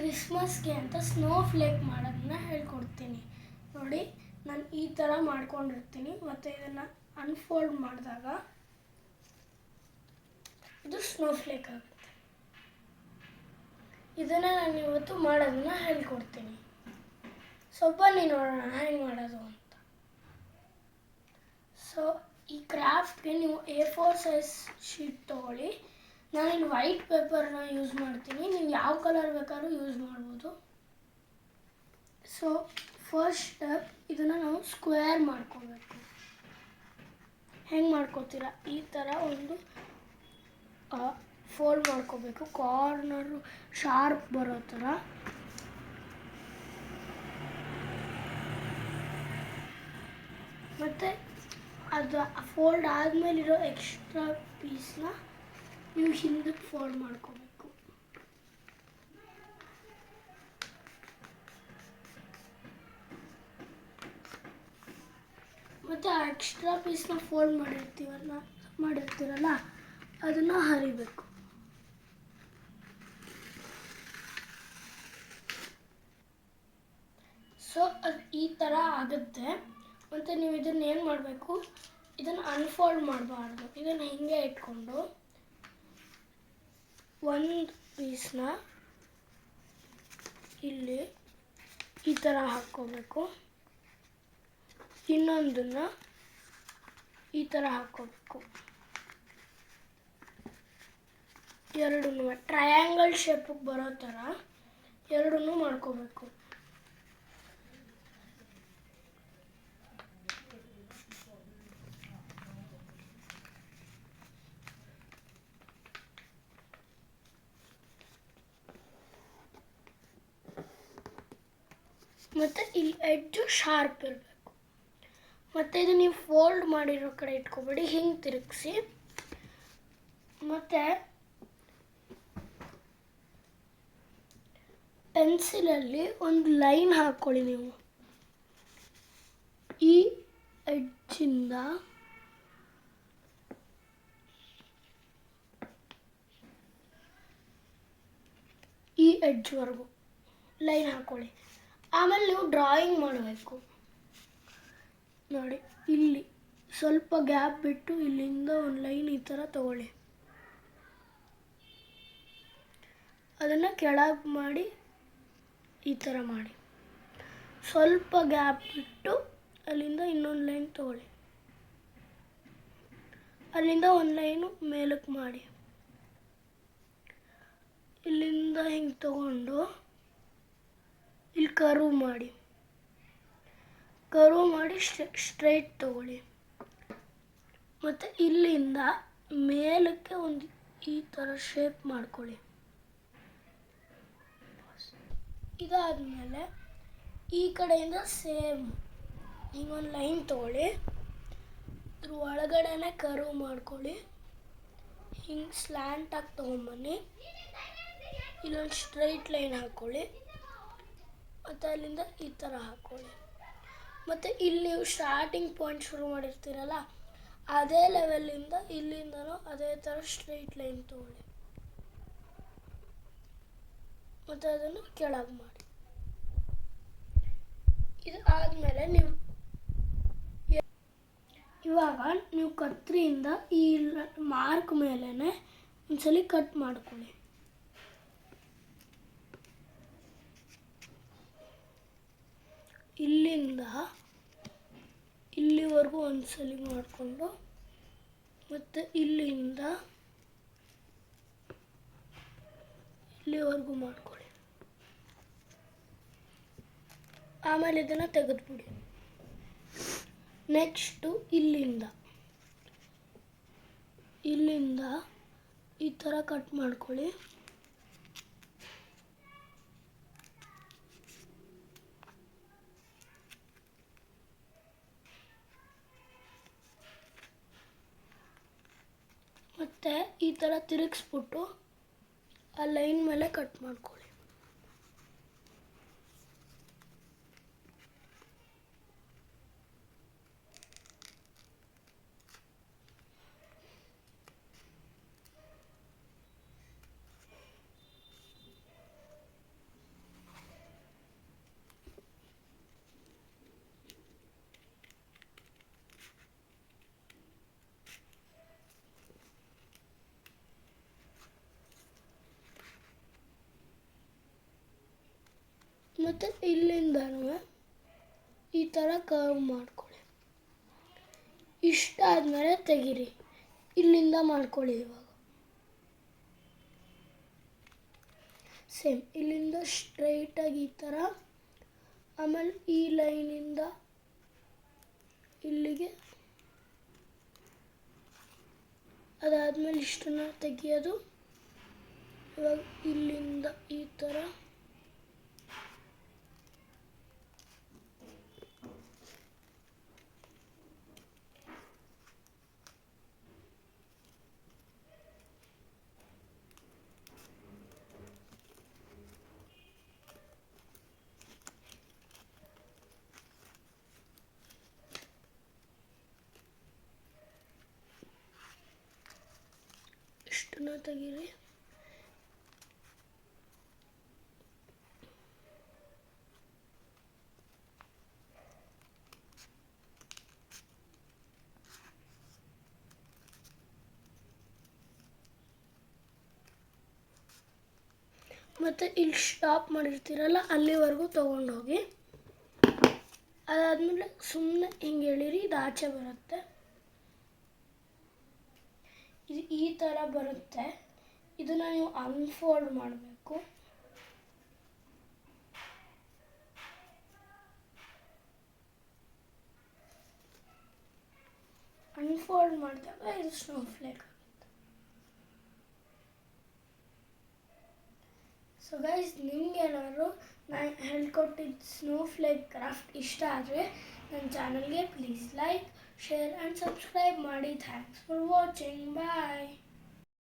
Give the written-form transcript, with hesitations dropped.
ಕ್ರಿಸ್ಮಸ್ಗೆ ಅಂತ snow flake ಮಾಡೋದನ್ನ ಹೇಳ್ಕೊಡ್ತೀನಿ. ನೋಡಿ, ನಾನು ಈ ಥರ ಮಾಡ್ಕೊಂಡಿರ್ತೀನಿ ಮತ್ತು ಇದನ್ನು ಅನ್ಫೋಲ್ಡ್ ಮಾಡಿದಾಗ ಇದು ಸ್ನೋ ಫ್ಲೇಕ್ ಆಗುತ್ತೆ. ಇದನ್ನು ನಾನು ಇವತ್ತು ಮಾಡೋದನ್ನ ಹೇಳ್ಕೊಡ್ತೀನಿ. ಸ್ವಲ್ಪ ನೋಡೋಣ ಹೆಂಗೆ ಮಾಡೋದು ಅಂತ. ಸೊ ಈ ಕ್ರಾಫ್ಟ್ಗೆ ನೀವು A4 ಸೈಜ್ ಶೀಟ್ ತೊಗೊಳ್ಳಿ. ನಾನಿಲ್ಲಿ ವೈಟ್ ಪೇಪರ್ನ ಯೂಸ್ ಮಾಡ್ತೀನಿ, ನೀವು ಯಾವ ಕಲರ್ ಬೇಕಾದ್ರೂ ಯೂಸ್ ಮಾಡ್ಬೋದು. ಸೊ ಫಸ್ಟ್ ಸ್ಟೆಪ್, ಇದನ್ನು ನಾವು ಸ್ಕ್ವೇರ್ ಮಾಡ್ಕೋಬೇಕು. ಹೆಂಗೆ ಮಾಡ್ಕೋತೀರಾ, ಈ ಥರ ಒಂದು ಫೋಲ್ಡ್ ಮಾಡ್ಕೋಬೇಕು, ಕಾರ್ನರು ಶಾರ್ಪ್ ಬರೋ ಥರ. ಮತ್ತು ಅದು ಫೋಲ್ಡ್ ಆದಮೇಲಿರೋ ಎಕ್ಸ್ಟ್ರಾ ಪೀಸ್ನ ನೀವು ಹಿಂದಕ್ಕೆ ಫೋಲ್ಡ್ ಮಾಡ್ಕೋಬೇಕು. ಮತ್ತು ಆ ಎಕ್ಸ್ಟ್ರಾ ಪೀಸ್ನ ಫೋಲ್ಡ್ ಮಾಡಿರ್ತೀರಲ್ಲ ಅದನ್ನು ಹರಿಬೇಕು. ಸೊ ಅದು ಈ ಥರ ಆಗುತ್ತೆ. ಮತ್ತು ನೀವು ಇದನ್ನು ಏನು ಮಾಡಬೇಕು, ಇದನ್ನು ಅನ್ಫೋಲ್ಡ್ ಮಾಡಬಾರ್ದು. ಇದನ್ನು ಹಿಂಗೆ ಇಟ್ಕೊಂಡು ಒಂದು ಪೀಸ್ನ ಇಲ್ಲಿ ಈ ಥರ ಹಾಕ್ಕೋಬೇಕು, ಇನ್ನೊಂದನ್ನು ಈ ಥರ ಹಾಕ್ಕೋಬೇಕು. ಎರಡನ್ನೂ ಟ್ರಯಾಂಗಲ್ ಶೇಪಿಗೆ ಬರೋ ಥರ ಎರಡನ್ನೂ ಮಾಡ್ಕೋಬೇಕು. ಮತ್ತು ಇಲ್ಲಿ ಎಡ್ಜು ಶಾರ್ಪ್ ಇರಬೇಕು. ಮತ್ತು ಇದು ನೀವು ಫೋಲ್ಡ್ ಮಾಡಿರೋ ಕಡೆ ಇಟ್ಕೊಬೇಡಿ, ಹಿಂಗೆ ತಿರುಗಿಸಿ. ಮತ್ತು ಪೆನ್ಸಿಲಲ್ಲಿ ಒಂದು ಲೈನ್ ಹಾಕ್ಕೊಳ್ಳಿ. ನೀವು ಈ ಎಡ್ಜಿಂದ ಈ ಎಡ್ಜ್ವರೆಗೂ ಲೈನ್ ಹಾಕ್ಕೊಳ್ಳಿ. ಆಮೇಲೆ ನೀವು ಡ್ರಾಯಿಂಗ್ ಮಾಡಬೇಕು. ನೋಡಿ, ಇಲ್ಲಿ ಸ್ವಲ್ಪ ಗ್ಯಾಪ್ ಬಿಟ್ಟು ಇಲ್ಲಿಂದ ಒಂದು ಲೈನ್ ಈ ಥರ ತಗೊಳ್ಳಿ. ಅದನ್ನು ಕೆಳಗೆ ಮಾಡಿ ಈ ಥರ ಮಾಡಿ. ಸ್ವಲ್ಪ ಗ್ಯಾಪ್ ಬಿಟ್ಟು ಅಲ್ಲಿಂದ ಇನ್ನೊಂದು ಲೈನ್ ತಗೊಳ್ಳಿ. ಅಲ್ಲಿಂದ ಒಂದು ಲೈನು ಮೇಲಕ್ಕೆ ಮಾಡಿ. ಇಲ್ಲಿಂದ ಹಿಂಗೆ ತಗೊಂಡು ಇಲ್ಲಿ ಕರ್ವ್ ಮಾಡಿ. ಸ್ಟ್ರೈಟ್ ತಗೊಳ್ಳಿ. ಮತ್ತು ಇಲ್ಲಿಂದ ಮೇಲಕ್ಕೆ ಒಂದು ಈ ಥರ ಶೇಪ್ ಮಾಡ್ಕೊಳ್ಳಿ. ಇದಾದಮೇಲೆ ಈ ಕಡೆಯಿಂದ ಸೇಮ್ ಹಿಂಗೊಂದು ಲೈನ್ ತಗೊಳ್ಳಿ, ಅದ್ರ ಒಳಗಡೆನೆ ಕರ್ವ್ ಮಾಡ್ಕೊಳ್ಳಿ. ಹಿಂಗೆ ಸ್ಲ್ಯಾಂಟಾಗಿ ತೊಗೊಂಬನ್ನಿ. ಇಲ್ಲೊಂದು ಸ್ಟ್ರೈಟ್ ಲೈನ್ ಹಾಕ್ಕೊಳ್ಳಿ ಮತ್ತು ಅಲ್ಲಿಂದ ಈ ಥರ ಹಾಕ್ಕೊಳ್ಳಿ. ಮತ್ತು ಇಲ್ಲಿ ನೀವು ಸ್ಟಾರ್ಟಿಂಗ್ ಪಾಯಿಂಟ್ ಶುರು ಮಾಡಿರ್ತೀರಲ್ಲ, ಅದೇ ಲೆವೆಲಿಂದ ಇಲ್ಲಿಂದನೂ ಅದೇ ಥರ ಸ್ಟ್ರೈಟ್ ಲೈನ್ ತಗೊಳ್ಳಿ ಮತ್ತು ಅದನ್ನು ಕೆಳಗೆ ಮಾಡಿ. ಇದು ಆದಮೇಲೆ ಇವಾಗ ನೀವು ಕತ್ರಿಯಿಂದ ಈ ಮಾರ್ಕ್ ಮೇಲೇ ಒಂದ್ಸಲಿ ಕಟ್ ಮಾಡ್ಕೊಳ್ಳಿ. ಇಲ್ಲಿಂದ ಇಲ್ಲಿವರೆಗೂ ಒಂದ್ಸಲಿ ಮಾಡಿಕೊಂಡು ಮತ್ತು ಇಲ್ಲಿಂದ ಇಲ್ಲಿವರೆಗೂ ಮಾಡ್ಕೊಳ್ಳಿ. ಆಮೇಲೆ ಇದನ್ನು ತೆಗೆದುಬಿಡಿ. ನೆಕ್ಸ್ಟು ಇಲ್ಲಿಂದ ಈ ಥರ ಕಟ್ ಮಾಡ್ಕೊಳ್ಳಿ. ಮತ್ತು ಈ ಥರ ತಿರುಗಿಸ್ಬಿಟ್ಟು ಆ ಲೈನ್ ಮೇಲೆ ಕಟ್ ಮಾಡ್ಕೊಳ್ಳಿ. ಮತ್ತು ಇಲ್ಲಿಂದನೂ ಈ ಥರ ಕರ್ವ್ ಮಾಡ್ಕೊಳ್ಳಿ. ಇಷ್ಟಾದಮೇಲೆ ತೆಗೀರಿ. ಇಲ್ಲಿಂದ ಮಾಡ್ಕೊಳ್ಳಿ. ಇವಾಗ ಸೇಮ್ ಇಲ್ಲಿಂದ ಸ್ಟ್ರೈಟಾಗಿ ಈ ಥರ, ಆಮೇಲೆ ಈ ಲೈನಿಂದ ಇಲ್ಲಿಗೆ, ಅದಾದಮೇಲೆ ಇಷ್ಟನ್ನು ತೆಗಿಯೋದು. ಇವಾಗ ಇಲ್ಲಿಂದ ಈ ಥರ, ಇಷ್ಟನ್ನು ತೆಗೀರಿ. ಮತ್ತು ಇಲ್ಲಿ ಸ್ಟಾಪ್ ಮಾಡಿರ್ತೀರಲ್ಲ ಅಲ್ಲಿವರೆಗೂ ತೊಗೊಂಡೋಗಿ. ಅದಾದಮೇಲೆ ಸುಮ್ಮನೆ ಹಿಂಗೆ ಎಳೀರಿ, ಇದು ಆಚೆ ಬರುತ್ತೆ. ಇದು ಈ ಥರ ಬರುತ್ತೆ. ಇದನ್ನು ನೀವು ಅನ್ಫೋಲ್ಡ್ ಮಾಡಬೇಕು. ಅನ್ಫೋಲ್ಡ್ ಮಾಡಿದಾಗ ಇದು ಸ್ನೋಫ್ಲೇಕ್ ಆಗುತ್ತೆ. ಸೊ ಗೈಸ್, ನಿಮಗೇನಾದ್ರು ನಾನು ಹೇಳ್ಕೊಟ್ಟಿದ್ದು ಸ್ನೋಫ್ಲೇಕ್ ಕ್ರಾಫ್ಟ್ ಇಷ್ಟ ಆದರೆ ನನ್ನ ಚಾನಲ್ಗೆ please like, share and subscribe ಮಾಡಿ. Thanks for watching. ಬಾಯ್.